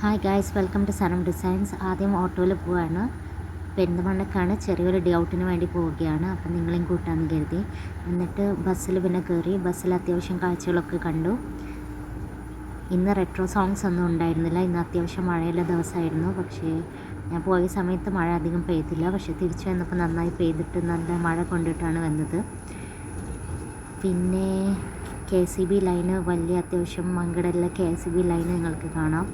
Hi guys, welcome to Sanam designs. ആദ്യം ഓട്ടോയിൽ പോവാണ്. പെരിന്തൽമണ്ണക്കാണ്. ചെറിയൊരു ഡേ ഔട്ടിന് വേണ്ടി പോവുകയാണ്. അപ്പം നിങ്ങളെയും കൂട്ടാമെന്ന് കരുതി. എന്നിട്ട് ബസ്സിൽ പിന്നെ കയറി. ബസ്സിൽ അത്യാവശ്യം കാഴ്ചകളൊക്കെ കണ്ടു. ഇന്ന് റെട്രോ സോങ്സ് ഒന്നും ഉണ്ടായിരുന്നില്ല. ഇന്ന് അത്യാവശ്യം മഴയുള്ള ദിവസമായിരുന്നു. പക്ഷേ ഞാൻ പോയ സമയത്ത് മഴ അധികം പെയ്തില്ല. പക്ഷേ തിരിച്ചു വന്നപ്പോൾ നന്നായി പെയ്തിട്ട് നല്ല മഴ കൊണ്ടിട്ടാണ് വന്നത്. പിന്നെ KCB ലൈന്, വലിയ അത്യാവശ്യം മങ്കടലിലെ KCB ലൈന് നിങ്ങൾക്ക് കാണാം.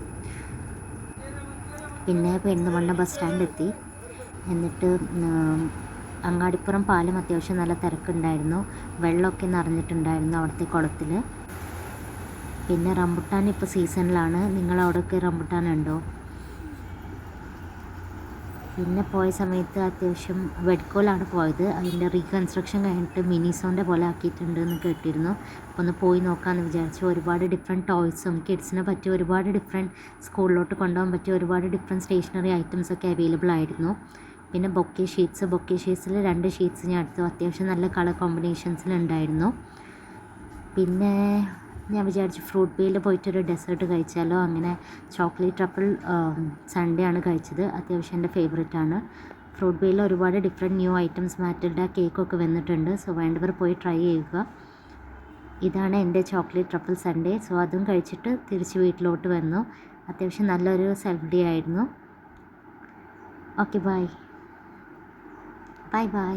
പിന്നെ പെരിന്തൽമണ്ണ ബസ് സ്റ്റാൻഡ് എത്തി. എന്നിട്ട് അങ്ങാടിപ്പുറം പാലം അത്യാവശ്യം നല്ല തിരക്കുണ്ടായിരുന്നു. വെള്ളമൊക്കെ നിറഞ്ഞിട്ടുണ്ടായിരുന്നു അവിടുത്തെ കുളത്തിൽ. പിന്നെ റംബുട്ടാൻ ഇപ്പോൾ സീസണിലാണ്. നിങ്ങളവിടെയൊക്കെ റംബുട്ടാൻ ഉണ്ടോ? പിന്നെ പോയ സമയത്ത് അത്യാവശ്യം വെഡ്കോലാണ് പോയത്. അതിൻ്റെ റീകൺസ്ട്രക്ഷൻ കഴിഞ്ഞിട്ട് മിനിസോൻ്റെ പോലെ ആക്കിയിട്ടുണ്ട് എന്ന് കേട്ടിരുന്നു. അപ്പോൾ ഒന്ന് പോയി നോക്കാമെന്ന് വിചാരിച്ചു. ഒരുപാട് ഡിഫറെൻറ്റ് ടോയ്സും കിഡ്സിനെ പറ്റിയ ഒരുപാട് ഡിഫറെൻറ്റ് സ്കൂളിലോട്ട് കൊണ്ടുപോകാൻ പറ്റിയ ഒരുപാട് ഡിഫറെൻറ്റ് സ്റ്റേഷനറി ഐറ്റംസൊക്കെ അവൈലബിൾ ആയിരുന്നു. പിന്നെ ബൊക്കെ ഷീറ്റ്സിൽ 2 ഷീറ്റ്സ് ഞാൻ എടുത്തു. അത്യാവശ്യം നല്ല കളർ കോമ്പിനേഷൻസിലുണ്ടായിരുന്നു. പിന്നെ ഞാൻ വിചാരിച്ചു ഫ്രൂട്ട് ബേയിൽ പോയിട്ടൊരു ഡെസേർട്ട് കഴിച്ചാലോ. അങ്ങനെ ചോക്ലേറ്റ് ട്രഫിൾ സൺഡേ ആണ് കഴിച്ചത്. അത്യാവശ്യം എൻ്റെ ഫേവറേറ്റ് ആണ്. ഫ്രൂട്ട് ബേയിൽ ഒരുപാട് ഡിഫറെൻറ്റ് ന്യൂ ഐറ്റംസ്, മാറ്റിൽഡ കേക്കൊക്കെ വന്നിട്ടുണ്ട്. സോ വേണ്ടവർ പോയി ട്രൈ ചെയ്യുക. ഇതാണ് എൻ്റെ ചോക്ലേറ്റ് ട്രഫിൾ സൺഡേ. സോ അതും കഴിച്ചിട്ട് തിരിച്ച് വീട്ടിലോട്ട് വന്നു. അത്യാവശ്യം നല്ലൊരു സെൽഫ് ഡേ ആയിരുന്നു. Okay, bye bye.